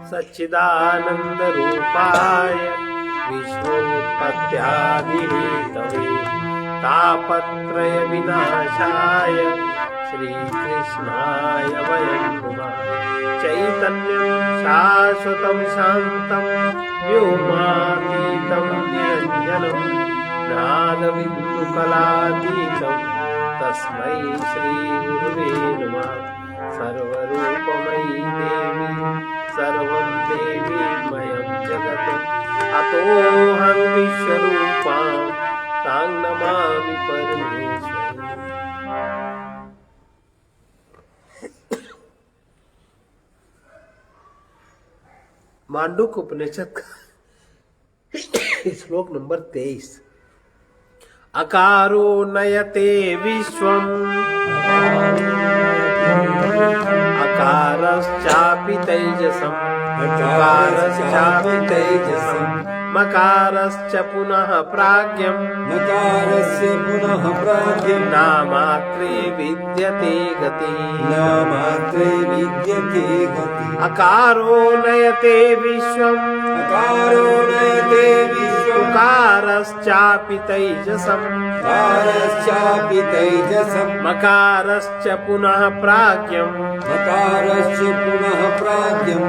सच्चिदानंद रूपाय विश्वोत्पत्त्यादिहेतवे तापत्रय विनाशाय श्रीकृष्णाय वयं नुमः। चैतन्यं शाश्वतं शान्तं व्योमातीतं निरञ्जनं नादबिन्दुकलातीतं तस्मै श्रीगुरुवे नमः। सर्वरूपमयी देवी सर्वं देवीमयं जगत् अतोऽहं विश्वरूपां तां नमामि परमेश्वरी। मांडूक्य उपनिषद का श्लोक नंबर 23। अकारो नयते विश्वम् अकारश्चापि तैजसम् मकारश्च पुनः प्राज्ञम् नामात्रे विद्यते गतिः। अकारो नयते विश्वम् उकारश्चापि तैजसम् मकारश्च पुनः प्राज्ञम्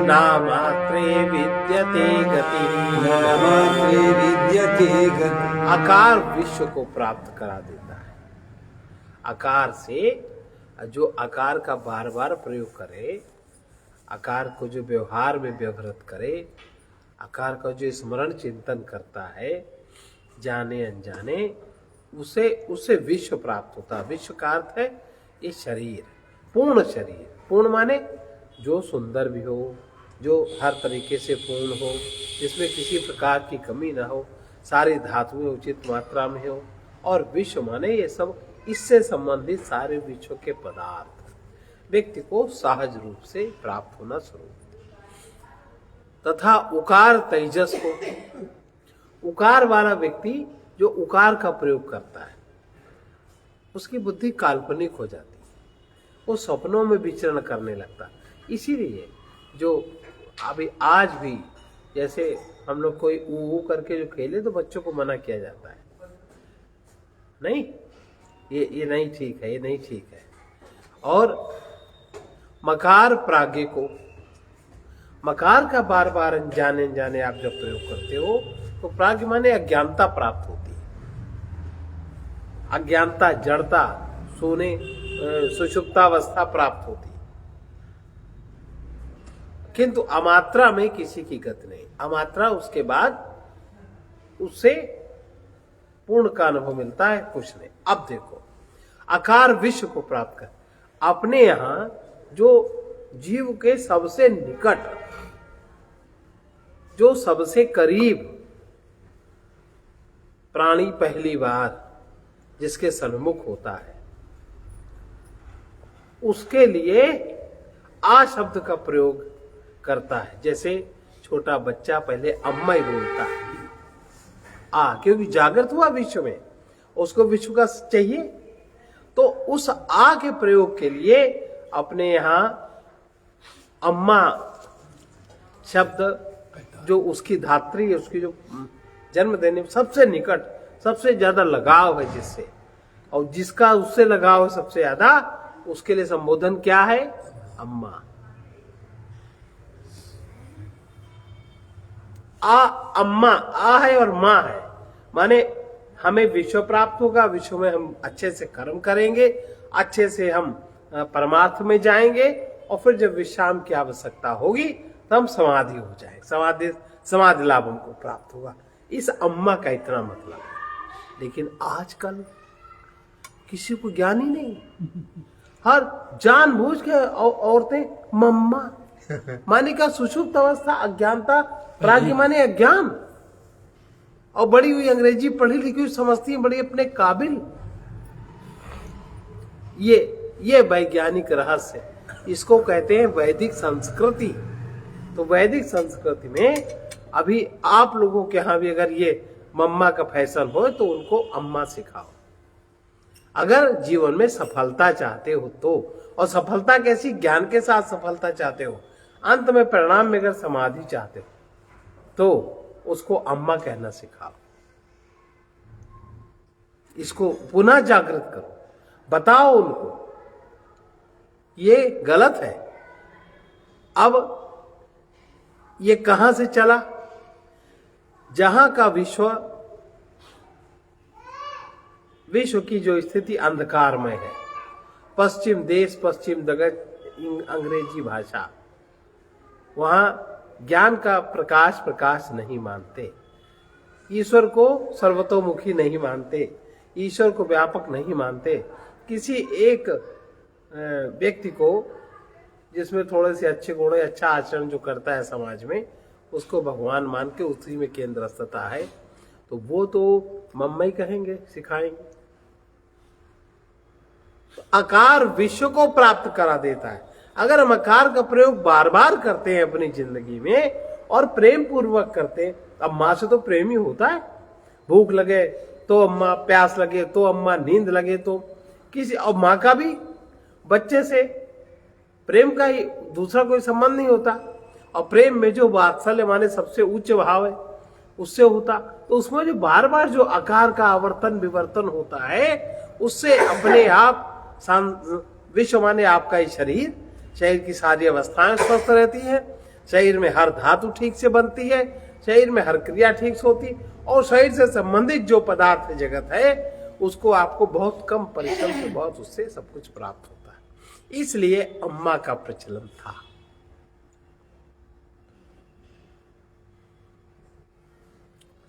नामात्रे विद्यते गतिः। आकार विश्व को प्राप्त करा देता है। आकार से जो आकार का बार बार प्रयोग करे, आकार को जो व्यवहार में व्यवहृत करे, आकार का जो स्मरण चिंतन करता है जाने अनजाने, उसे विश्व प्राप्त होता है। विश्व का अर्थ है ये शरीर, पूर्ण शरीर। पूर्ण माने जो सुंदर भी हो, जो हर तरीके से पूर्ण हो, जिसमें किसी प्रकार की कमी ना हो, सारी धातुएं उचित मात्रा में हो। और विश्व माने ये सब इससे संबंधित सारे विश्व के पदार्थ व्यक्ति को सहज रूप से प्राप्त होना शुरू। तथा उकार तेजस को, उकार वाला व्यक्ति जो उकार का प्रयोग करता है उसकी बुद्धि काल्पनिक हो जाती है, वो सपनों में विचरण करने लगता। इसीलिए जो अभी आज भी जैसे हम लोग कोई ऊ करके जो खेले तो बच्चों को मना किया जाता है, नहीं ये नहीं ठीक है, ये नहीं ठीक है। और मकार प्राज्ञ को, मकार का बार बार अनजाने आप जब प्रयोग करते हो तो प्राज्ञ माने अज्ञानता प्राप्त होती है। अज्ञानता, जड़ता, सोने सुषुप्तावस्था प्राप्त होती है। किंतु अमात्रा में किसी की गति नहीं। अमात्रा उसके बाद उससे पूर्ण का अनुभव मिलता है, कुछ नहीं। अब देखो, आकार विश्व को प्राप्त कर, अपने यहां जो जीव के सबसे निकट, जो सबसे करीब प्राणी पहली बार जिसके सन्मुख होता है, उसके लिए आ शब्द का प्रयोग करता है। जैसे छोटा बच्चा पहले अम्मा ही बोलता है, क्योंकि जागृत हुआ विश्व में, उसको विश्व का चाहिए। तो उस आ के प्रयोग के लिए अपने यहां अम्मा शब्द, जो उसकी धात्री, उसकी जो जन्म देने में सबसे निकट, सबसे ज्यादा लगाव है जिससे, और जिसका उससे लगाव है सबसे ज्यादा, उसके लिए संबोधन क्या है? अम्मा। अम्मा आ है और माँ है, माने हमें विश्व प्राप्त होगा। विश्व में हम अच्छे से कर्म करेंगे, अच्छे से हम परमार्थ में जाएंगे, और फिर जब विश्राम की आवश्यकता होगी तो हम समाधि हो जाएंगे, समाधि लाभ हमको प्राप्त होगा। इस अम्मा का इतना मतलब है। लेकिन आजकल किसी को ज्ञान ही नहीं, हर जानबूझ के औरतें मम्मा माने क्या? सुषुप्त अवस्था, अज्ञानता, प्राज्ञ माने अज्ञान, और बड़ी हुई अंग्रेजी पढ़ी लिखी हुई समझती है बड़ी अपने काबिल। ये वैज्ञानिक रहस्य, इसको कहते हैं वैदिक संस्कृति। तो वैदिक संस्कृति में अभी आप लोगों के यहां भी अगर ये मम्मा का फैशन हो तो उनको अम्मा सिखाओ, अगर जीवन में सफलता चाहते हो तो। और सफलता कैसी? ज्ञान के साथ सफलता चाहते हो, अंत में परिणाम में अगर समाधि चाहते हो तो उसको अम्मा कहना सिखाओ, इसको पुनः जागृत करो, बताओ उनको ये गलत है। अब ये कहां से चला? जहां का विश्व की जो स्थिति अंधकारमय है, पश्चिम देश, पश्चिम जगत, अंग्रेजी भाषा, वहां ज्ञान का प्रकाश नहीं मानते, ईश्वर को सर्वतोमुखी नहीं मानते, ईश्वर को व्यापक नहीं मानते। किसी एक व्यक्ति को जिसमें थोड़े से अच्छे गुण, अच्छा आचरण जो करता है समाज में, उसको भगवान मान के उसी में केंद्रस्थता है, तो वो तो मम्मा ही कहेंगे, सिखाएंगे। तो आकार विश्व को प्राप्त करा देता है। अगर हम आकार का प्रयोग बार बार करते हैं अपनी जिंदगी में और प्रेम पूर्वक करते हैं, अब माँ से तो प्रेम ही होता है, भूख लगे तो अम्मा, प्यास लगे तो अम्मा, नींद लगे तो किसी, और माँ का भी बच्चे से प्रेम का ही दूसरा कोई संबंध नहीं होता। और प्रेम में जो वात्सल्य माने सबसे उच्च भाव है उससे होता, तो उसमें जो बार बार जो आकार का आवर्तन विवर्तन होता है, उससे अपने आप विश्व माने आपका ही शरीर की सारी अवस्थाएं स्वस्थ रहती है, शरीर में हर धातु ठीक से बनती है, शरीर में हर क्रिया ठीक से होती, और शरीर से संबंधित जो पदार्थ जगत है उसको आपको बहुत कम परिश्रम से बहुत उससे सब कुछ प्राप्त होता है। इसलिए अम्मा का प्रचलन था।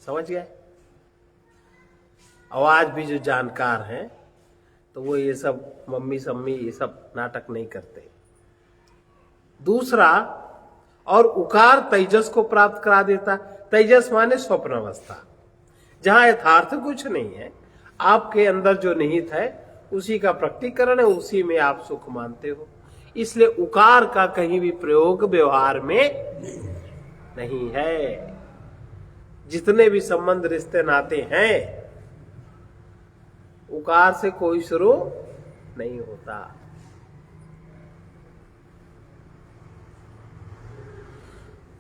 समझ गए? और आज भी जो जानकार हैं तो वो ये सब मम्मी सम्मी ये सब नाटक नहीं करते। दूसरा, और उकार तेजस को प्राप्त करा देता। तेजस माने स्वप्न अवस्था, जहां यथार्थ कुछ नहीं है, आपके अंदर जो निहित है उसी का प्रकटीकरण है, उसी में आप सुख मानते हो। इसलिए उकार का कहीं भी प्रयोग व्यवहार में नहीं है। जितने भी संबंध रिश्ते नाते हैं, उकार से कोई शुरू नहीं होता।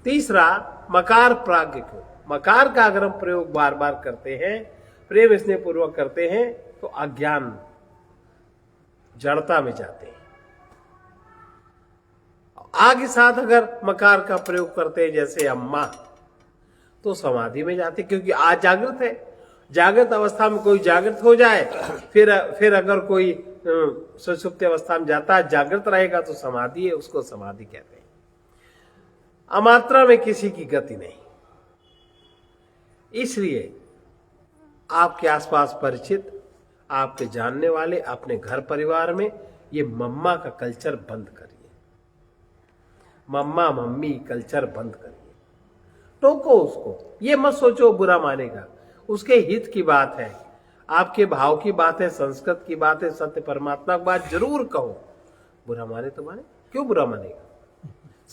तीसरा, मकार प्राज्ञ को। मकार का अगर हम प्रयोग बार बार करते हैं, प्रेम स्नेह पूर्वक करते हैं, तो अज्ञान जड़ता में जाते हैं। आगे साथ अगर मकार का प्रयोग करते हैं जैसे अम्मा, तो समाधि में जाते, क्योंकि आज जागृत है। जागृत अवस्था में कोई जागृत हो जाए, फिर अगर कोई सुषुप्त अवस्था में जाता है, जागृत रहेगा तो समाधि है, उसको समाधि कहते हैं। अमात्रा में किसी की गति नहीं। इसलिए आपके आसपास परिचित, आपके जानने वाले, अपने घर परिवार में ये मम्मा का कल्चर बंद करिए। मम्मा मम्मी कल्चर बंद करिए। टोको उसको, ये मत सोचो बुरा मानेगा, उसके हित की बात है, आपके भाव की बात है, संस्कृत की बात है, सत्य परमात्मा की बात जरूर कहो। बुरा माने तो माने, क्यों बुरा मानेगा?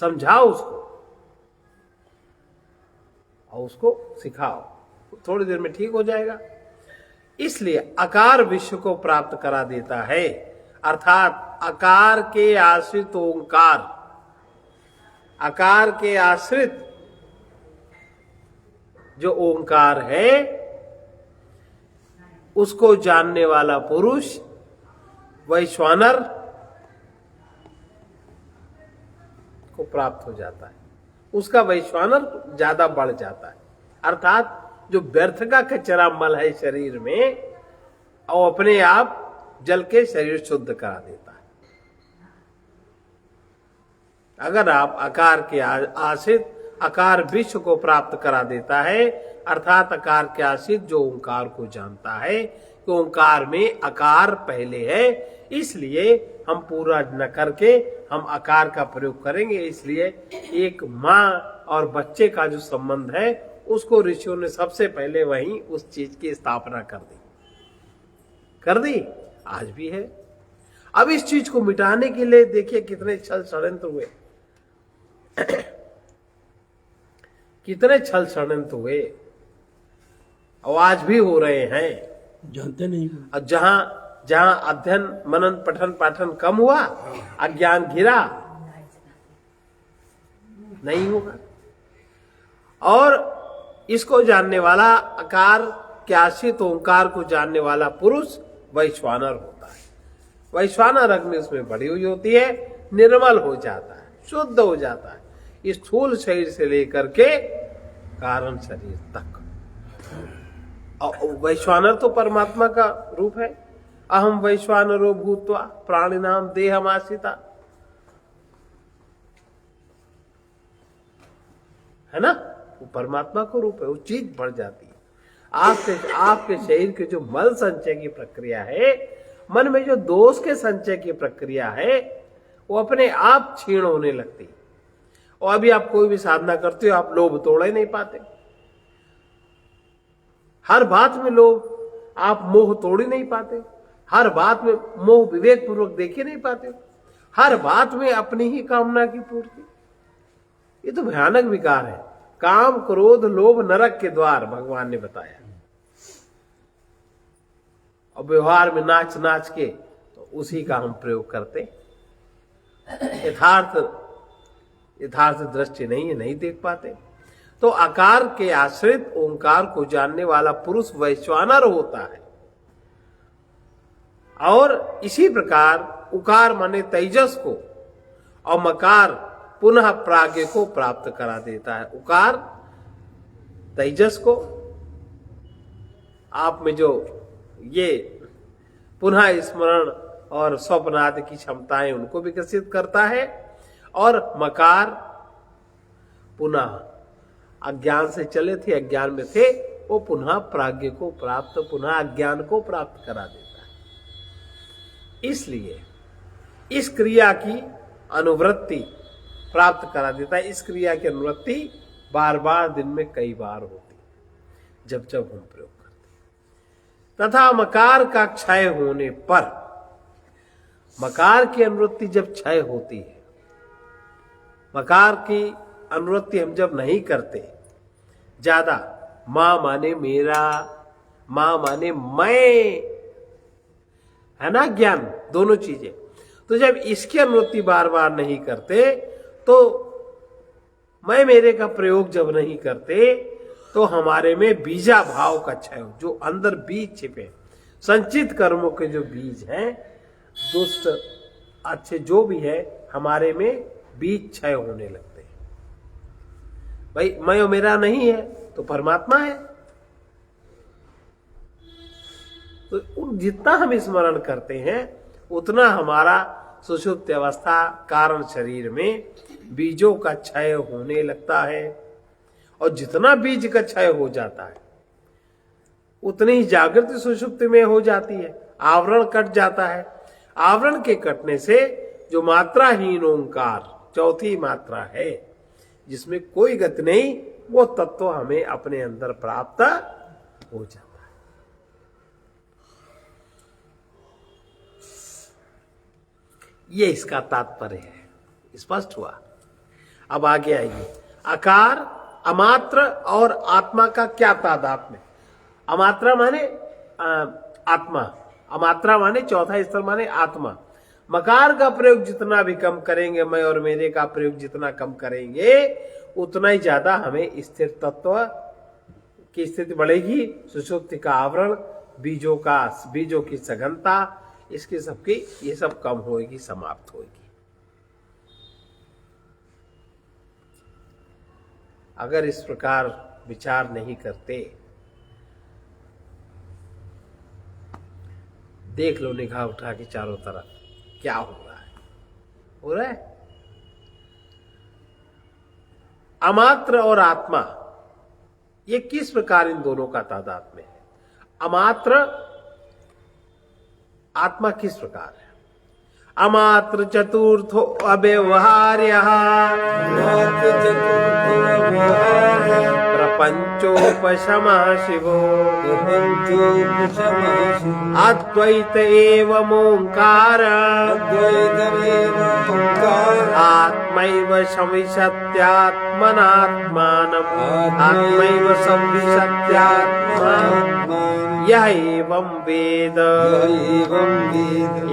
समझाओ उसको और उसको सिखाओ, थोड़ी देर में ठीक हो जाएगा। इसलिए आकार विश्व को प्राप्त करा देता है, अर्थात आकार के आश्रित ओंकार, आकार के आश्रित जो ओंकार है उसको जानने वाला पुरुष वैश्वानर को प्राप्त हो जाता है। उसका वैश्वानर ज्यादा बढ़ जाता है, अर्थात जो व्यर्थ का कचरा मल है शरीर में, और अपने आप जल के शरीर शुद्ध करा देता है। अगर आप आकार के आश्रित आकार विश्व को प्राप्त करा देता है, अर्थात आकार के आश्रित जो ओंकार को जानता है, तो ओंकार में आकार पहले है, इसलिए हम पूरा न करके हम आकार का प्रयोग करेंगे। इसलिए एक माँ और बच्चे का जो संबंध है उसको ऋषियों ने सबसे पहले वहीं उस चीज की स्थापना कर दी, आज भी है। अब इस चीज को मिटाने के लिए देखिए कितने छल षड्यंत्र हुए, कितने छल षड्यंत्र हुए, और आज भी हो रहे हैं, जानते नहीं। और जहां अध्ययन मनन पठन पाठन कम हुआ, अज्ञान घिरा, नहीं होगा। और इसको जानने वाला, आकार के आश्रित ओंकार को जानने वाला पुरुष वैश्वानर होता है। वैश्वानर अग्नि उसमें बढ़ी हुई होती है, निर्मल हो जाता है, शुद्ध हो जाता है, इस स्थूल शरीर से लेकर के कारण शरीर तक। वैश्वानर तो परमात्मा का रूप है। अहम वैश्वानरो भूत्वा प्राणिनाम देहमाश्रिता, है ना, वो परमात्मा को रूप है, वो चीज बढ़ जाती है। आपके शरीर के जो मल संचय की प्रक्रिया है, मन में जो दोष के संचय की प्रक्रिया है, वो अपने आप क्षीण होने लगती है। और अभी आप कोई भी साधना करते हो, आप लोभ तोड़ ही नहीं पाते। हर बात में लोभ, आप मोह तोड़ ही नहीं पाते। हर बात में मोह विवेक पूर्वक देख ही नहीं पाते। हर बात में अपनी ही कामना की पूर्ति। ये तो भयानक विकार है। काम, क्रोध, लोभ नरक के द्वार, भगवान ने बताया। और व्यवहार में नाच नाच के तो उसी का हम प्रयोग करते। यथार्थ दृष्टि नहीं है, नहीं देख पाते। तो आकार के आश्रित ओंकार को जानने वाला पुरुष वैश्वानर होता है। और इसी प्रकार उकार माने तेजस को और मकार पुनः प्राज्ञ को प्राप्त करा देता है। उकार तेजस को, आप में जो ये पुनः स्मरण और स्वप्न आदि की क्षमताएं, उनको विकसित करता है। और मकार पुनः अज्ञान से चले थे, अज्ञान में थे, वो पुनः प्राज्ञ को प्राप्त, पुनः अज्ञान को प्राप्त करा देता है। इसलिए इस क्रिया की अनुवृत्ति प्राप्त करा देता है। इस क्रिया की अनुवृत्ति बार बार दिन में कई बार होती है, जब जब हम प्रयोग करते हैं। तथा मकार का क्षय होने पर, मकार की अनुवृत्ति जब क्षय होती है, मकार की अनुवृत्ति हम जब नहीं करते ज्यादा, मां माने मेरा, मां माने मैं, है ना, ज्ञान, दोनों चीजें। तो जब इसकी अनुवृत्ति बार बार नहीं करते, तो मैं मेरे का प्रयोग जब नहीं करते, तो हमारे में बीजा भाव का क्षय, जो अंदर बीज छिपे, संचित कर्मों के जो बीज हैं, दुष्ट अच्छे जो भी है, हमारे में बीज क्षय होने लगते हैं। भाई मैं और मेरा नहीं है तो परमात्मा है। तो जितना हम स्मरण करते हैं, उतना हमारा सुषुप्त अवस्था कारण शरीर में बीजों का क्षय होने लगता है। और जितना बीज का क्षय हो जाता है, उतनी ही जागृति सुषुप्ति में हो जाती है। आवरण कट जाता है। आवरण के कटने से जो मात्राहीन ओंकार, चौथी मात्रा है, जिसमें कोई गति नहीं, वो तत्व हमें अपने अंदर प्राप्त हो जाता है। ये इसका तात्पर्य है। स्पष्ट हुआ? अब आगे आइए। आकार, अमात्र और आत्मा का क्या तादात्म्य? अमात्रा माने आत्मा, अमात्रा माने चौथा स्तर माने आत्मा। मकार का प्रयोग जितना भी कम करेंगे, मैं और मेरे का प्रयोग जितना कम करेंगे, उतना ही ज्यादा हमें स्थिर तत्व की स्थिति बढ़ेगी। सुषुप्ति का आवरण, बीजों की सघनता, इसकी सबकी ये सब कम होगी, समाप्त होगी। अगर इस प्रकार विचार नहीं करते, देख लो निगाह उठा के चारों तरफ क्या हो रहा है। हो रहा है अमात्र और आत्मा, ये किस प्रकार इन दोनों का तादात्म्य है? अमात्र, आत्मा किस प्रकार है? अमात्र चतुर्थो अव्यवहार्य, प्रपंचोपशमा शिवो, अद्वैत एवं ओंकार, आत्मैव संविशत्यात्मनात्मानम्, आत्मैव संविशत्यात्मा यह एवं वेद।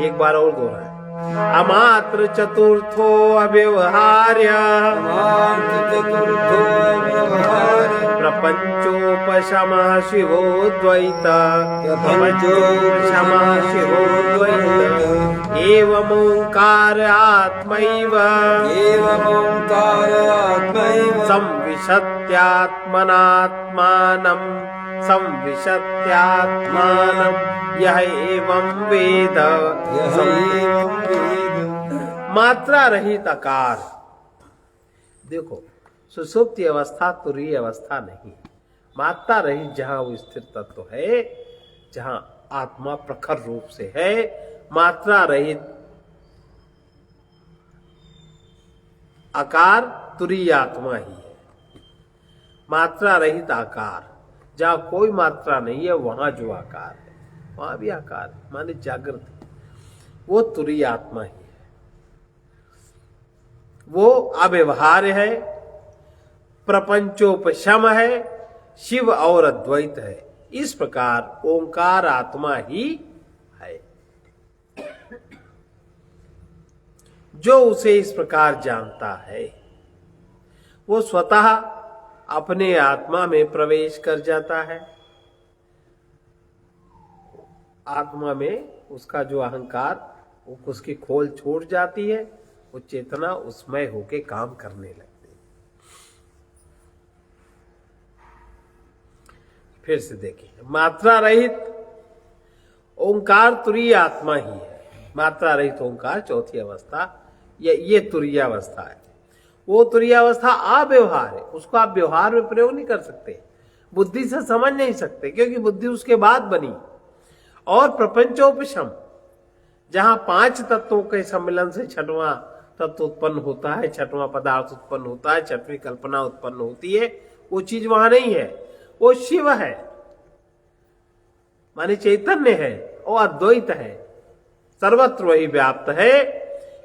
एक बार और दोहराए। अमात्र चतुर्थो अव्यवहार्य प्रपंचोपशमः शिवोद्वैत एवमोंकार आत्मैव संविशत्यात्मनात्मानं यह एवं वेद। मात्रा रहित आकार। देखो, सुषुप्ति अवस्था तुरीय अवस्था नहीं, मात्रा रहित जहां वो स्थिर तत्व है, जहां आत्मा प्रखर रूप से है, मात्रा रहित आकार तुरीय आत्मा ही है। मात्रा रहित आकार, जहां कोई मात्रा नहीं है, वहां जो आकार है, वहां भी आकार है, माने जागृत, वो तुरीय आत्मा ही है। वो अव्यवहार्य है, प्रपंचोपशम है, शिव और अद्वैत है। इस प्रकार ओंकार आत्मा ही है। जो उसे इस प्रकार जानता है, वो स्वतः अपने आत्मा में प्रवेश कर जाता है। आत्मा में उसका जो अहंकार, वो उसकी खोल छोड़ जाती है, वो चेतना उसमय होके काम करने लगती है। फिर से देखिए, मात्रा रहित ओंकार तुरीय आत्मा ही है। मात्रा रहित ओंकार चौथी अवस्था, ये तुरीय अवस्था है। वो तुरीय अवस्था अव्यवहार है, उसको आप व्यवहार में प्रयोग नहीं कर सकते, बुद्धि से समझ नहीं सकते, क्योंकि बुद्धि उसके बाद बनी। और प्रपंचोपशम, जहां पांच तत्वों के सम्मिलन से छठवां तत्व उत्पन्न होता है, छठवां पदार्थ उत्पन्न होता है, छठवीं कल्पना उत्पन्न होती है, वो चीज वहां नहीं है। वो शिव है, माने चैतन्य है, और अद्वैत है, सर्वत्र वही व्याप्त है।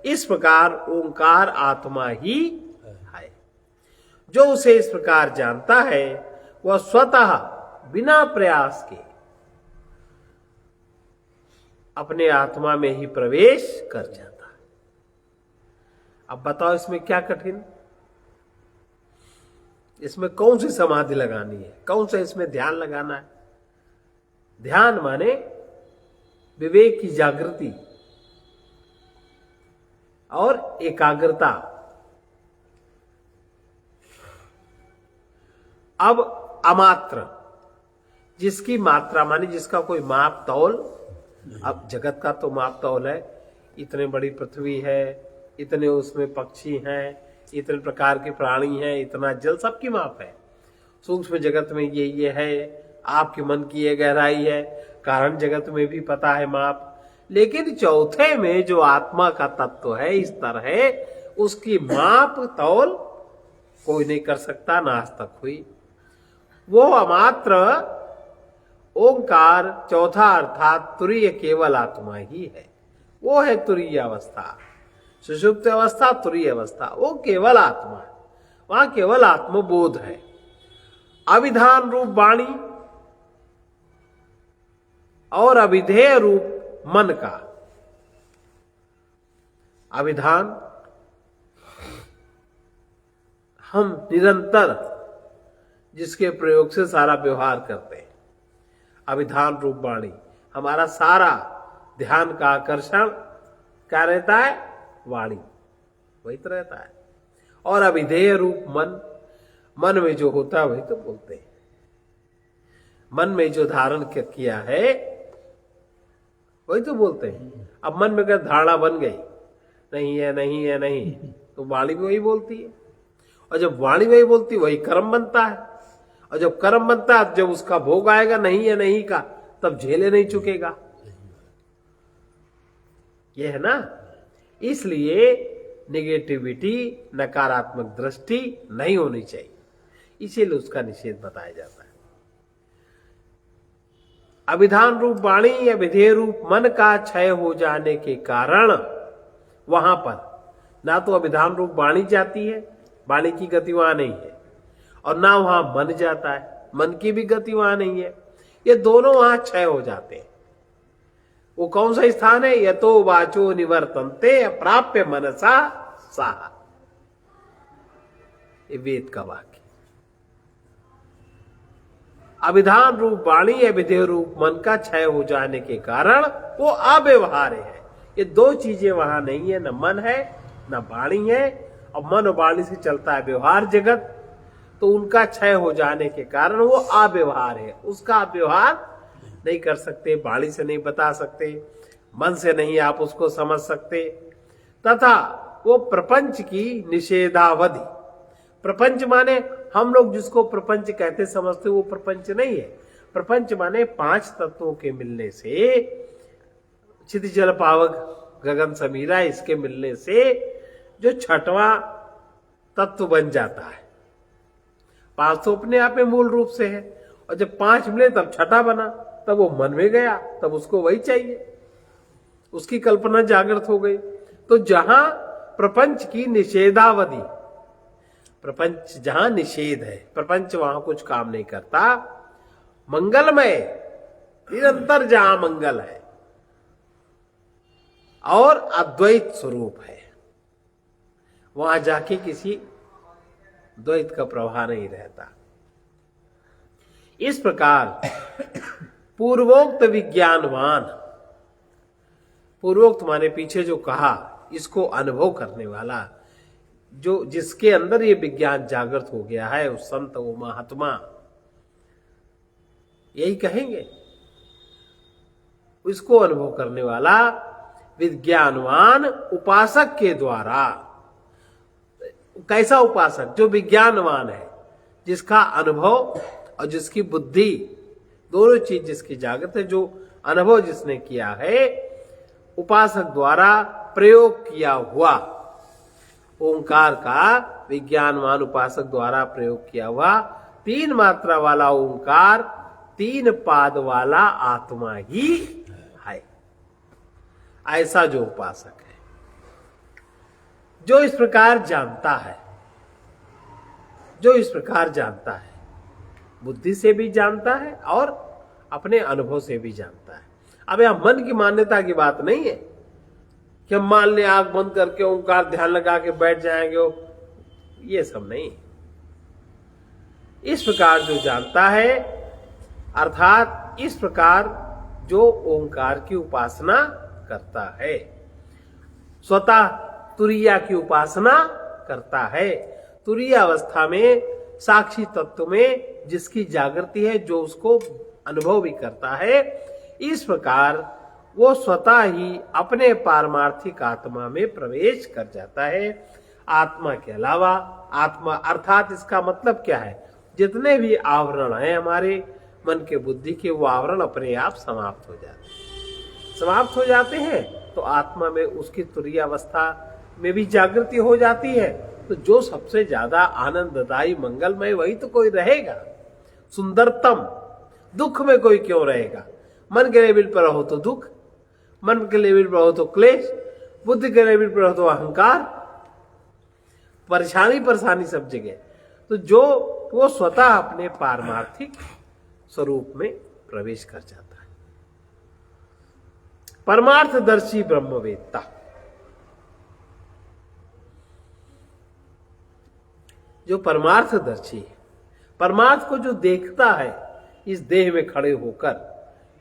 इस प्रकार ओंकार आत्मा ही है। जो उसे इस प्रकार जानता है, वह स्वतः बिना प्रयास के अपने आत्मा में ही प्रवेश कर जाता है। अब बताओ, इसमें क्या कठिन? इसमें कौन सी समाधि लगानी है, कौन सा इसमें ध्यान लगाना है? ध्यान माने विवेक की जागृति और एकाग्रता। अब अमात्र, जिसकी मात्रा माने जिसका कोई माप तौल, अब जगत का तो माप तौल है, इतने बड़ी पृथ्वी है, इतने उसमें पक्षी हैं, इतने प्रकार के प्राणी हैं, इतना जल, सबकी माप है। सूक्ष्म जगत में ये है, आपके मन की ये गहराई है, कारण जगत में भी पता है माप। लेकिन चौथे में जो आत्मा का तत्व है, इस तरह है, उसकी माप तौल कोई नहीं कर सकता, ना आज तक हुई। वो अमात्र ओंकार चौथा अर्थात तुरीय केवल आत्मा ही है। वो है तुरीय अवस्था, सुषुप्त अवस्था, तुरीय अवस्था, वो केवल आत्मा है। वहां केवल आत्मबोध है। अविधान रूप वाणी और अविधेय रूप मन का। अविधान हम निरंतर जिसके प्रयोग से सारा व्यवहार करते हैं। अविधान रूप वाणी, हमारा सारा ध्यान का आकर्षण क्या रहता है? वाणी, वही तो रहता है। और अविधेय रूप मन, मन में जो होता है वही तो बोलते हैं। मन में जो धारण किया है वही तो बोलते हैं। अब मन में अगर धारणा बन गई, नहीं है नहीं है नहीं, तो वाणी भी वही बोलती है। और जब वाणी वही बोलती, वही कर्म बनता है। और जब कर्म बनता है, जब उसका भोग आएगा नहीं है नहीं का, तब झेले नहीं चुकेगा। यह है ना। इसलिए नेगेटिविटी, नकारात्मक दृष्टि नहीं होनी चाहिए, इसीलिए उसका निषेध बताया जाता है। अविधान रूप वाणी या विधेय रूप मन का क्षय हो जाने के कारण वहां पर ना तो अविधान रूप वाणी जाती है, वाणी की गति वहां नहीं है, और ना वहां मन जाता है, मन की भी गति वहां नहीं है। ये दोनों वहां क्षय हो जाते हैं। वो कौन सा स्थान है? यतो वाचो निवर्तन्ते अप्राप्य मनसा साहा, ये वेद का वाक्य। अभिधान रूप वाणी या विधेय रूप मन का क्षय हो जाने के कारण वो अव्यवहार्य है। ये दो चीजें वहां नहीं है, न मन है न वाणी है, और मन और वाणी से चलता है व्यवहार जगत, तो उनका क्षय हो जाने के कारण वो अव्यवहार है। उसका व्यवहार नहीं कर सकते, वाणी से नहीं बता सकते, मन से नहीं आप उसको समझ सकते, तथा वो प्रपंच की निषेधावधि। प्रपंच माने हम लोग जिसको प्रपंच कहते समझते वो प्रपंच नहीं है। प्रपंच माने पांच तत्वों के मिलने से, क्षिति जल पावक गगन समीरा, इसके मिलने से जो छठवां तत्व बन जाता है। पांच तो अपने आप में मूल रूप से है, और जब पांच मिले तब छठा बना, तब वो मन में गया, तब उसको वही चाहिए, उसकी कल्पना जागृत हो गई। तो जहां प्रपंच की निषेधावधि, प्रपंच जहां निषेध है, प्रपंच वहां कुछ काम नहीं करता। मंगलमय निरंतर जहां मंगल है और अद्वैत स्वरूप है, वहां जाके किसी द्वैत का प्रवाह नहीं रहता। इस प्रकार पूर्वोक्त विज्ञानवान, पूर्वोक्त माने पीछे जो कहा, इसको अनुभव करने वाला, जो जिसके अंदर ये विज्ञान जागृत हो गया है, उस संत वो महात्मा, यही कहेंगे, इसको अनुभव करने वाला विज्ञानवान उपासक के द्वारा। कैसा उपासक? जो विज्ञानवान है, जिसका अनुभव और जिसकी बुद्धि दोनों चीज जिसकी जागृत है, जो अनुभव जिसने किया है, उपासक द्वारा प्रयोग किया हुआ ओंकार का, विज्ञानवान उपासक द्वारा प्रयोग किया हुआ तीन मात्रा वाला ओंकार, तीन पाद वाला आत्मा ही है। ऐसा जो उपासक है, जो इस प्रकार जानता है, जो इस प्रकार जानता है, बुद्धि से भी जानता है और अपने अनुभव से भी जानता है। अब यहां मन की मान्यता की बात नहीं है कि हम मान ले आंख बंद करके ओंकार ध्यान लगा के बैठ जाएंगे, ये सब नहीं। इस प्रकार जो जानता है, अर्थात इस प्रकार जो ओंकार की उपासना करता है, स्वतः तुरीया की उपासना करता है, तुरीय अवस्था में साक्षी तत्व में जिसकी जागृति है, जो उसको अनुभव भी करता है, इस प्रकार वो स्वतः ही अपने पारमार्थिक आत्मा में प्रवेश कर जाता है। आत्मा के अलावा, आत्मा अर्थात इसका मतलब क्या है? जितने भी आवरण हैं हमारे मन के, बुद्धि के, वो आवरण अपने आप समाप्त हो जाते हैं। समाप्त हो जाते हैं तो आत्मा में उसकी तुरीय अवस्था में भी जागृति हो जाती है। तो जो सबसे ज्यादा आनंददायी मंगलमय, वही तो कोई रहेगा सुंदरतम। दुख में कोई क्यों रहेगा? मन के लेवल पर रहो तो दुख, मन के लेवल पर रहो तो क्लेश, बुद्धि के लेवल पर रहो तो अहंकार, परेशानी सब जगह। तो जो वो स्वतः अपने पारमार्थिक स्वरूप में प्रवेश कर जाता है। परमार्थदर्शी ब्रह्मवेत्ता, जो परमार्थदर्शी है, परमार्थ को जो देखता है इस देह में खड़े होकर,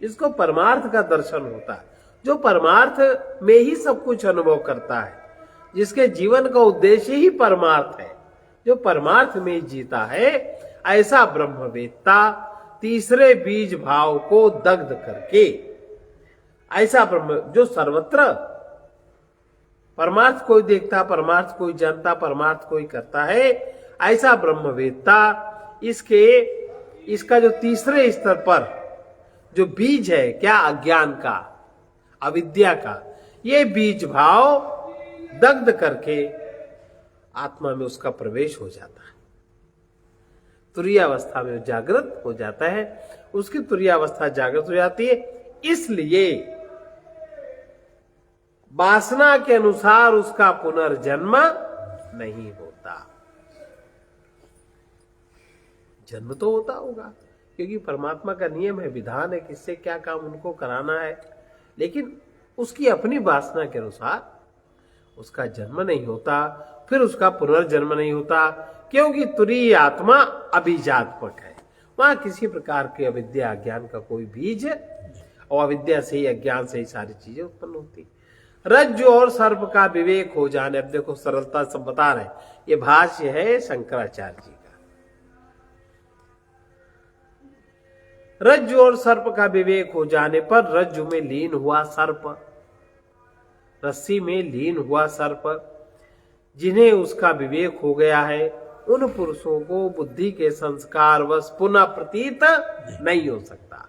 इसको परमार्थ का दर्शन होता है। जो परमार्थ में ही सब कुछ अनुभव करता है, जिसके जीवन का उद्देश्य ही परमार्थ है, जो परमार्थ में ही जीता है, ऐसा ब्रह्मवेत्ता तीसरे बीज भाव को दग्ध करके, ऐसा ब्रह्म जो सर्वत्र परमार्थ कोई देखता, परमार्थ कोई जानता, परमार्थ कोई करता है, ऐसा ब्रह्मवेत्ता इसका जो तीसरे स्तर पर जो बीज है, क्या? अज्ञान का, अविद्या का, ये बीज भाव दग्ध करके आत्मा में उसका प्रवेश हो जाता है। तुरीय अवस्था में जागृत हो जाता है, उसकी तुरीय अवस्था जागृत हो जाती है। इसलिए वासना के अनुसार उसका पुनर्जन्म नहीं होता। जन्म तो होता होगा, क्योंकि परमात्मा का नियम है, विधान है, किससे क्या काम उनको कराना है, लेकिन उसकी अपनी वासना के अनुसार उसका जन्म नहीं होता, फिर उसका पुनर्जन्म नहीं होता, क्योंकि तुरीय आत्मा अभिजात्मक है। वहां किसी प्रकार के अविद्या अज्ञान का कोई बीज, और अविद्या से ही, अज्ञान से ही सारी चीजें उत्पन्न होती। रज्जु और सर्प का विवेक हो जाने, अब देखो सरलता से बता रहे, ये भाष्य है शंकराचार्य जी का। रज्जु और सर्प का विवेक हो जाने पर रज्जु में लीन हुआ सर्प, रस्सी में लीन हुआ सर्प, जिन्हें उसका विवेक हो गया है, उन पुरुषों को बुद्धि के संस्कार वश पुनः प्रतीत नहीं हो सकता।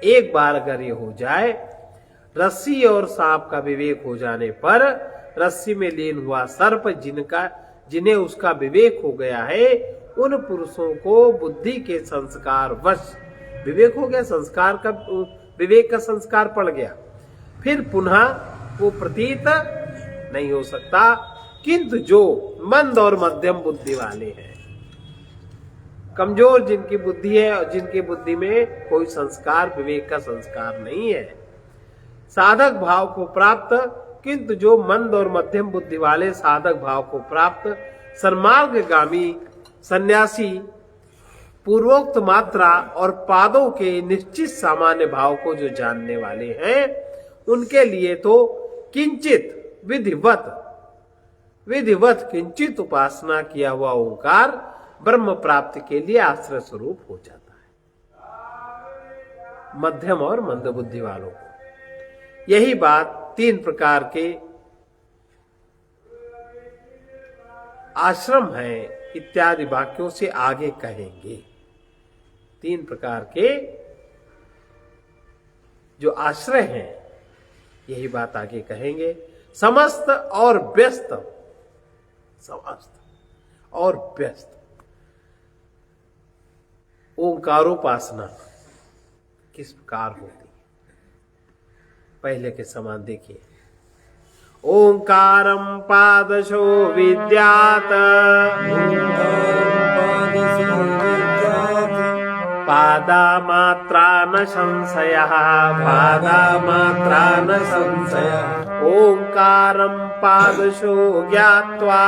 एक बार अगर ये हो जाए, रस्सी और सांप का विवेक हो जाने पर रस्सी में लीन हुआ सर्प जिन्हें उसका विवेक हो गया है, उन पुरुषों को बुद्धि के संस्कार वश, विवेक हो गया, संस्कार का, विवेक का संस्कार पड़ गया, फिर पुनः वो प्रतीत नहीं हो सकता। किंतु जो मंद और मध्यम बुद्धि वाले हैं, कमजोर जिनकी बुद्धि है और जिनकी बुद्धि में कोई संस्कार, विवेक का संस्कार नहीं है, साधक भाव को प्राप्त, किंतु जो मंद और मध्यम बुद्धि वाले साधक भाव को प्राप्त सन्मार्गगामी सन्यासी पूर्वोक्त मात्रा और पादों के निश्चित सामान्य भाव को जो जानने वाले हैं, उनके लिए तो किंचित विधिवत किंचित उपासना किया हुआ ओंकार ब्रह्म प्राप्ति के लिए आश्रय स्वरूप हो जाता है, मध्यम और मंद बुद्धि वालों को। यही बात 3 प्रकार के आश्रम है इत्यादि वाक्यों से आगे कहेंगे। 3 प्रकार के जो आश्रय हैं, यही बात आगे कहेंगे। समस्त और व्यस्त, समस्त और व्यस्त ओंकारोपासना किस प्रकार होती है, पहले के समान देखिए। ओंकारम पादशो विद्यात, पादा मात्रा न संशयः, पादा मात्रा न संशयः। ओंकारं पादशो ज्ञात्वा,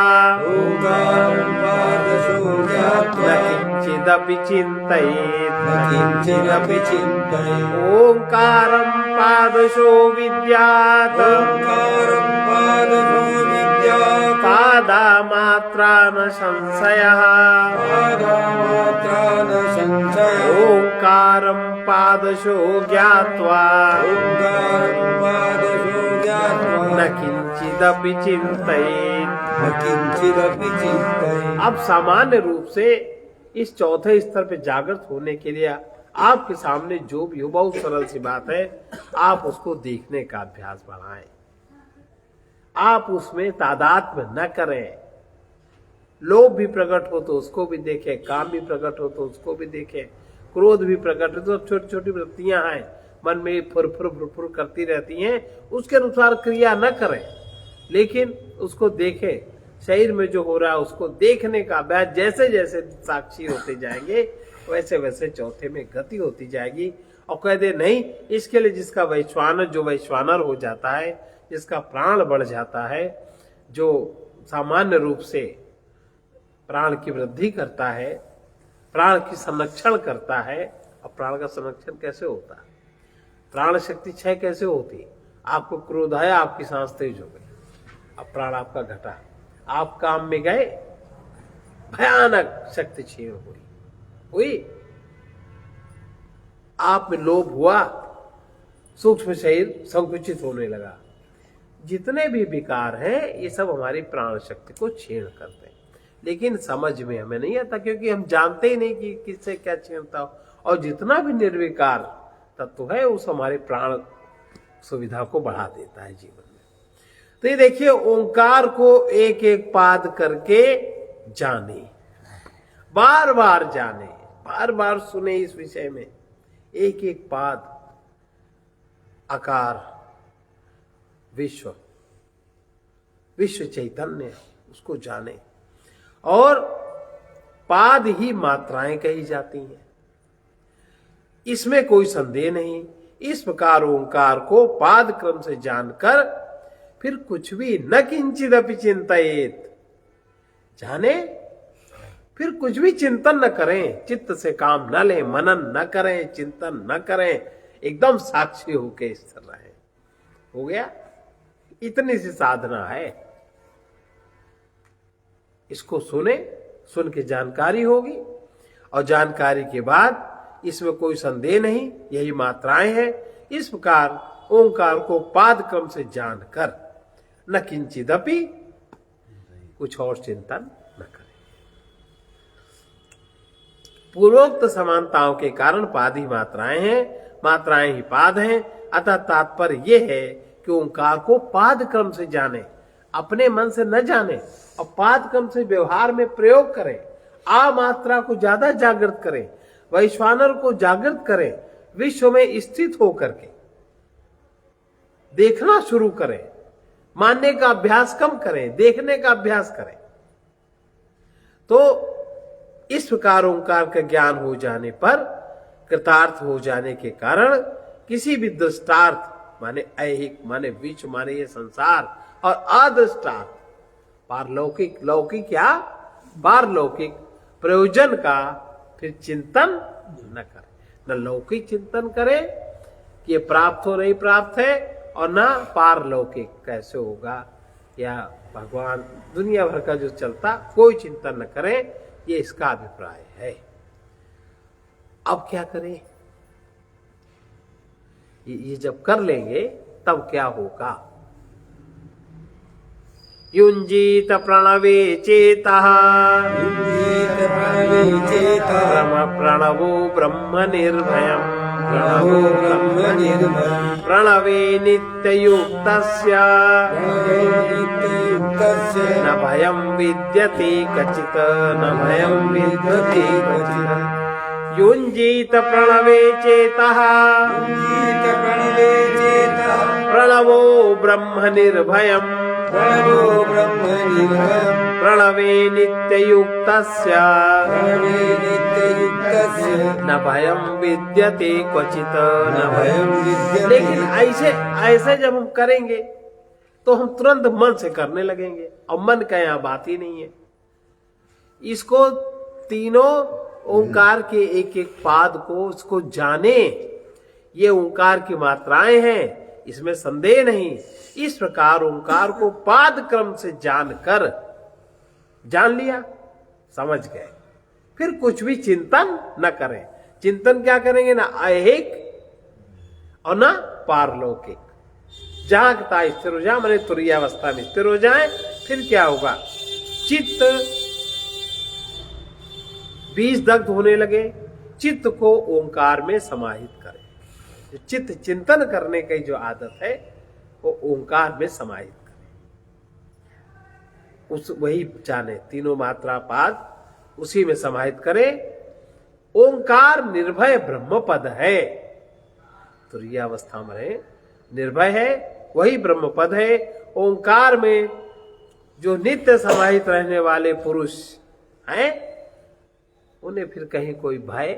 ओंकारं पादशो ज्ञात्वा न किंचिदपि चिन्तयेत्, न किंचिदपि चिन्तयेत्। ओंकारं पादशो विद्यात्, ओंकारं पादशो विद्यात्। पादा मात्रा न संशयः, पादा मात्रा न संशयः। ओंकारं पादशो ज्ञात्वा, ओंकारं पादशो न किंचिदपि चिन्तयेत्, न किंचिदपि चिन्तयेत्। अब सामान्य रूप से इस चौथे स्तर पे जागृत होने के लिए आपके सामने जो भी हो, बहुत सरल सी बात है, आप उसको देखने का अभ्यास बढ़ाएं। आप उसमें तादात्म्य न करें। लोभ भी प्रकट हो तो उसको भी देखें, काम भी प्रकट हो तो उसको भी देखें, क्रोध भी प्रकट हो तो छोटी छोटी वृत्तियां हैं मन में फुर करती रहती हैं, उसके अनुसार क्रिया न करें, लेकिन उसको देखें। शरीर में जो हो रहा है उसको देखने का अभ्यास, जैसे जैसे साक्षी होते जाएंगे वैसे वैसे चौथे में गति होती जाएगी। और कह दे नहीं, इसके लिए जिसका वैश्वानर हो जाता है, जिसका प्राण बढ़ जाता है, जो सामान्य रूप से प्राण की वृद्धि करता है, प्राण की संरक्षण करता है। और प्राण का संरक्षण कैसे होता है, प्राण शक्ति क्षय कैसे होती? आपको क्रोध आया, आपकी सांस तेज हो गई, अब प्राण आपका घटा, आप काम में गए, भयानक शक्ति क्षीण हुई। आप में लोभ हुआ, सूक्ष्म शरीर संकुचित होने लगा। जितने भी विकार हैं ये सब हमारी प्राण शक्ति को क्षीण करते हैं, लेकिन समझ में हमें नहीं आता, क्योंकि हम जानते ही नहीं कि किससे क्या क्षीणता हो। और जितना भी निर्विकार तत्व है उस हमारे प्राण सुविधा को बढ़ा देता है जीवन में। तो ये देखिए, ओंकार को एक एक पाद करके जाने, बार बार जाने, बार बार सुने इस विषय में, एक एक पाद, आकार, विश्व चैतन्य, उसको जाने। और पाद ही मात्राएं कही जाती हैं। इसमें कोई संदेह नहीं। इस प्रकार ओंकार को पाद क्रम से जानकर फिर कुछ भी न किंचिदपि चिंतयेत, जाने फिर कुछ भी चिंतन न करें, चित्त से काम न लें, मनन न करें, चिंतन न करें, एकदम साक्षी होके स्थिर रहे। हो गया, इतनी सी साधना है। इसको सुने, सुन के जानकारी होगी, और जानकारी के बाद इसमें कोई संदेह नहीं, यही मात्राएं हैं। इस प्रकार ओंकार को पाद क्रम से जानकर न किंचिदपि, कुछ और चिंतन न करें। पूर्वोक्त समानताओं के कारण पाद ही मात्राएं हैं, मात्राएं ही पाद हैं। अतः तात्पर्य यह है कि ओंकार को पाद क्रम से जाने, अपने मन से न जाने, और पाद क्रम से व्यवहार में प्रयोग करें। आ मात्रा को ज्यादा जागृत करें, वैश्वानर को जागृत करें, विश्व में स्थित होकर के देखना शुरू करें, मानने का अभ्यास कम करें, देखने का अभ्यास करें। तो इस प्रकार ओंकार का ज्ञान हो जाने पर, कृतार्थ हो जाने के कारण किसी भी दृष्टार्थ माने ऐहिक माने विश्व माने ये संसार, और अदृष्टार्थ पारलौकिक, लौकिक या पारलौकिक प्रयोजन का फिर चिंतन न करे। न लौकिक चिंतन करे कि ये प्राप्त हो नहीं प्राप्त है, और न पारलौकिक कैसे होगा या भगवान, दुनिया भर का जो चलता, कोई चिंतन न करे। ये इसका अभिप्राय है। अब क्या करें? ये जब कर लेंगे तब क्या होगा? युञ्जीत प्रणवे चेतः, प्रणवो ब्रह्म निर्भयम्, प्रणवे नित्ययुक्तस्य न भयं विद्यते कचित्, न भयं विद्यते कचित्। युञ्जीत प्रणवे चेतः, प्रणवो ब्रह्म निर्भयम्, प्रणवे नित्ययुक्तस्य न भयं विद्यते क्वचित्, न भयं विद्यते। लेकिन ऐसे जब हम करेंगे तो हम तुरंत मन से करने लगेंगे, और मन का यहाँ बात ही नहीं है। इसको तीनों ओंकार के एक एक पाद को उसको जाने, ये ओंकार की मात्राएं हैं, इसमें संदेह नहीं। इस प्रकार ओंकार को पाद क्रम से जानकर, जान लिया, समझ गए, फिर कुछ भी चिंतन न करें। चिंतन क्या करेंगे? ना ऐहिक और ना पारलौकिक। जहां का स्थिर हो जाए, मैंने तुरीय अवस्था में स्थिर हो जाए, फिर क्या होगा? चित्त बीज दग्ध होने लगे, चित्त को ओंकार में समाहित करें। चित्त चिंतन करने की जो आदत है वो ओंकार में समाहित करें, उस वही जाने, तीनों मात्रा पाद उसी में समाहित करें। ओंकार निर्भय ब्रह्म पद है, तुरीय अवस्था में निर्भय है, वही ब्रह्म पद है। ओंकार में जो नित्य समाहित रहने वाले पुरुष हैं, उन्हें फिर कहीं कोई भय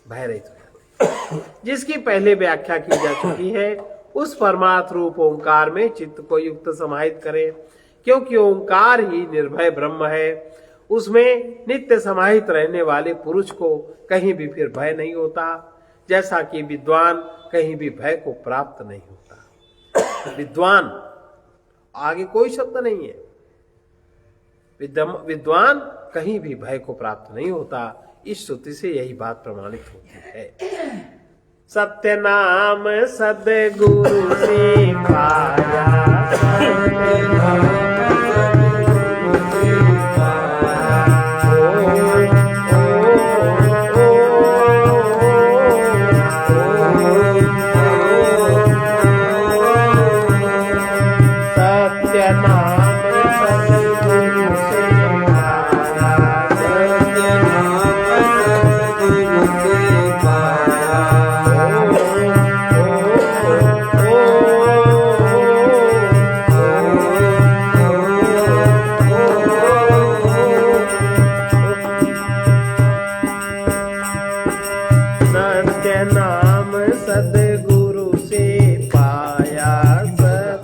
रहित हो जाते। जिसकी पहले व्याख्या की जा चुकी है, उस परमार्थ रूप ओंकार में चित्त को युक्त समाहित करें, क्योंकि ओंकार ही निर्भय ब्रह्म है। उसमें नित्य समाहित रहने वाले पुरुष को कहीं भी फिर भय नहीं होता, जैसा कि विद्वान कहीं भी भय को प्राप्त नहीं होता। विद्वान, आगे कोई शब्द नहीं है, विद्वान कहीं भी भय को प्राप्त नहीं होता। इस श्रुति से यही बात प्रमाणित होती है। सत्य नाम सद्गुरु से पाया,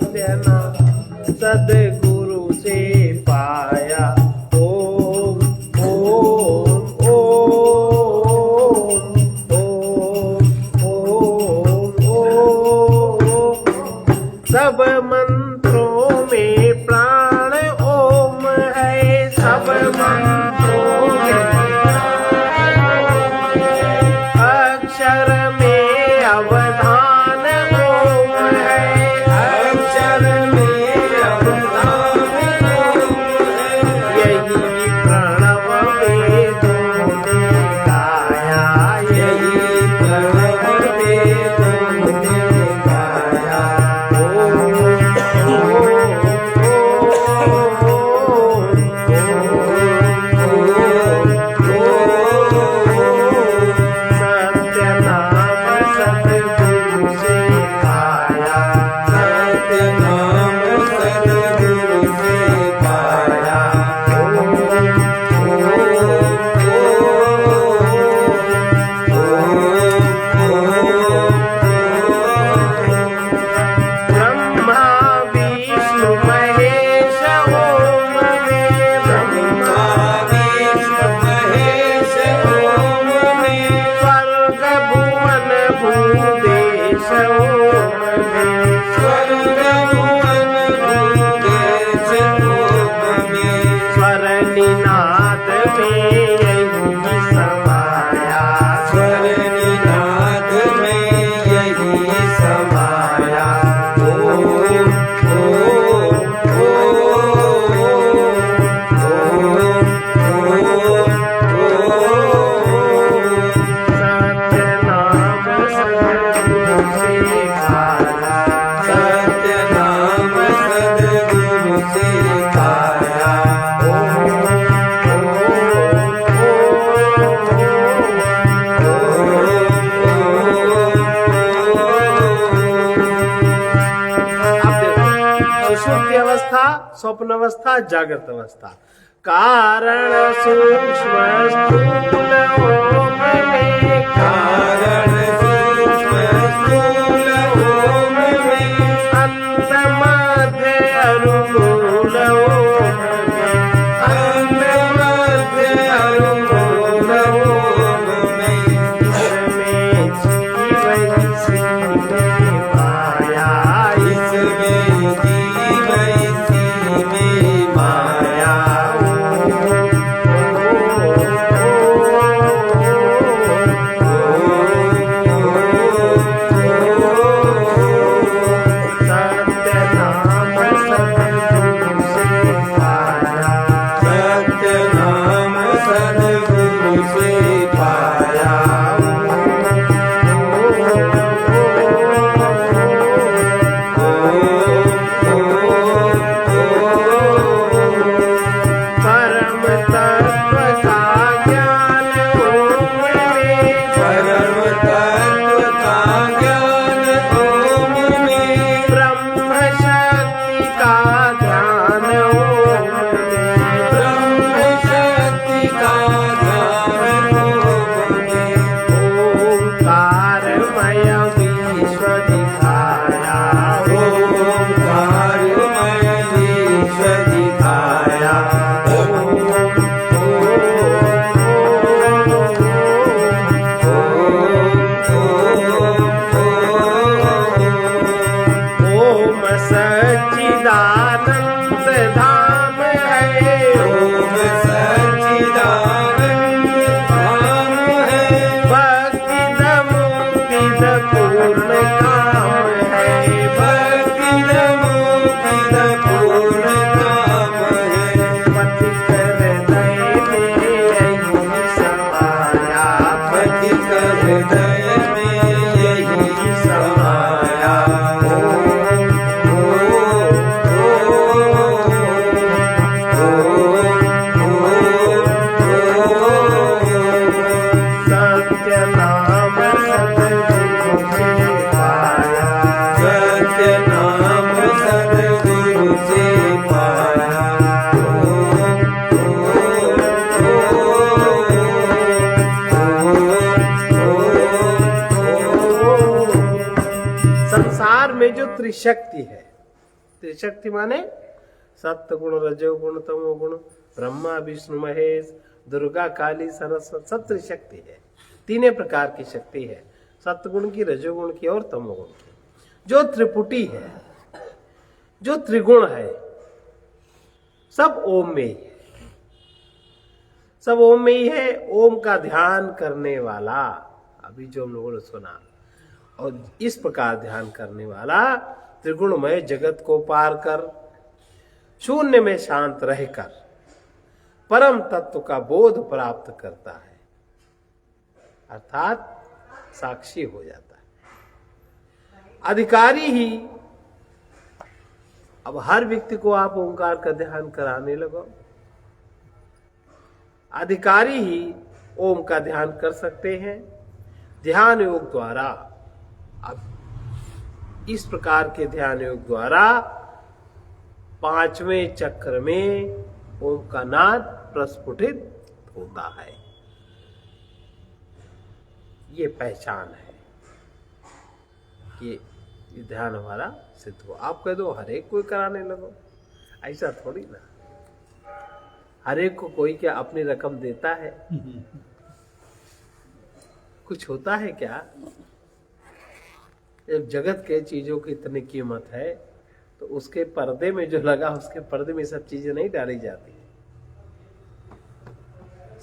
सत्य नाम सदगुरु से पाया। ओम ओम ओम ओम ओम ओम। सब मंत्रों में प्राण ओम है, सब मंत्रों में अक्षर में अवधान ओम है, अक्षर में अवधान ओम है। यही प्रणव वेदों ने गाया, यही प्रणव वेदों ने गाया। स्वप्न अवस्था, जागृत अवस्था। कारण सूक्ष्म स्थूल ओम में, कारण सूक्ष्म स्थूल ओम में, अंत मध्य अरुमूल ओम में, अंत मध्य अरुमूल ओम में। इसमें जीव इसी में माया, इसमें जीव इसी में माया। सत्य नाम सद्गुरु से पाया, सत्य नाम सद्गुरु से पाया। परम तत्व का ज्ञान ओम में, परम तत्व का ज्ञान ओम में। ब्रह्म शक्ति का ध्यान ओम में, ब्रह्म शक्ति का ध्यान ओम में। ओंकारमय विश्व दिखाया, ओंकारमय विश्व दिखाया। ओम सच्चिदानंद धाम है, ओम सच्चिदानंद धाम है। भक्ति द मुक्ति द पूर्ण काम है, भक्ति द मुक्ति द पूर्ण काम है। पथिक हृदय में यही समाया, पथिक हृदय में यही समाया। सत्य नाम सद्गुरु से पाया, सत्य नाम सद्गुरु से पाया। संसार में जो त्रिशक्ति है, त्रिशक्ति माने सत्य गुण, रजोगुण, तमोगुण, ब्रह्मा विष्णु महेश, दुर्गा काली सरस्वती, सब त्रिशक्ति है। तीनों प्रकार की शक्ति है, सत्गुण की, रजोगुण की और तमोगुण की। जो त्रिपुटी है, जो त्रिगुण है, सब ओम में ही है, सब ओम में ही है। ओम का ध्यान करने वाला, अभी जो हम लोगों ने सुना, और इस प्रकार ध्यान करने वाला त्रिगुणमय जगत को पार कर, शून्य में शांत रहकर परम तत्व का बोध प्राप्त करता है, अर्थात साक्षी हो जाता है, अधिकारी ही। अब हर व्यक्ति को आप ओंकार का ध्यान कराने लगो, अधिकारी ही ओम का ध्यान कर सकते हैं। ध्यान योग द्वारा, अब इस प्रकार के ध्यान योग द्वारा 5वें चक्र में ओम का नाद प्रस्फुटित होता है। ये पहचान है कि ध्यान हमारा सिद्ध हो। आप कह दो हर एक कोई कराने लगो, ऐसा थोड़ी ना। हर एक को कोई क्या अपनी रकम देता है? कुछ होता है क्या? जब जगत के चीजों की इतनी कीमत है तो उसके पर्दे में जो लगा, उसके पर्दे में सब चीजें नहीं डाली जाती।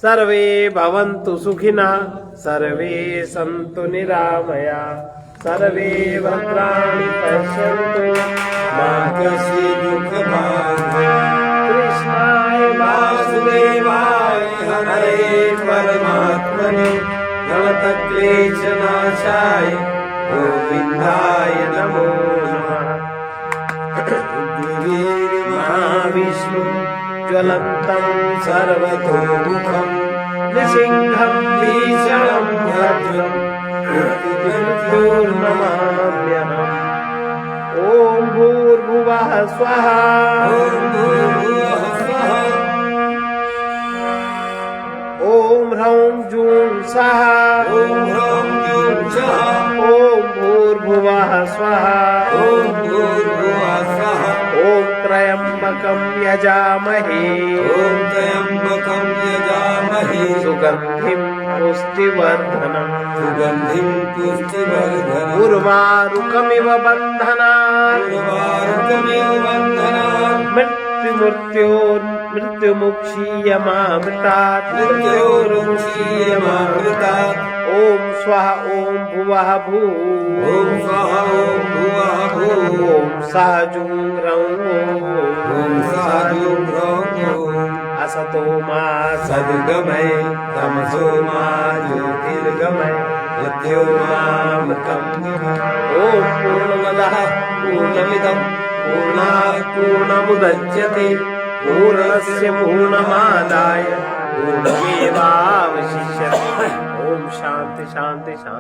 सर्वे भवन्तु सुखिनः, सर्वे सन्तु निरामया, सर्वे भद्राणि पश्यन्तु मा कश्चित् दुःखभाग्। कृष्णाय वासुदेवाय हरे परमात्मने प्रणतक्लेशनाशाय गोविन्दाय नमो नमः। महाविष्णु ज्वलन्तं सर्वतोमुखं नृसिंहं भीषणं भद्रं मृत्युर्नमाम्यहम्। ॐ भूर्भुवः स्वः, ॐ ह्रौं जूं सः, ॐ भूर्भुवः स्वः, ॐ त्र्यम्बकं यजामहे, सुगन्धिं पुष्टिवर्धनम्, उर्वारुकमिव बन्धनात्, मृत्युमुक्षीयमामृतात्, ॐ स्वः ॐ भुवः भूः, ॐ सः जूं रौं, असतो मा सद्गमय, तमसो मा ज्योतिर्गमय, मृत्योर्मामृतम्। ॐ पूर्णमदः पूर्णमिदं पूर्णात् पूर्णमुदच्यते, पूर्णस्य पूर्णमादाय पूर्णमेवावशिष्यते। ओम शांति शांति शांति।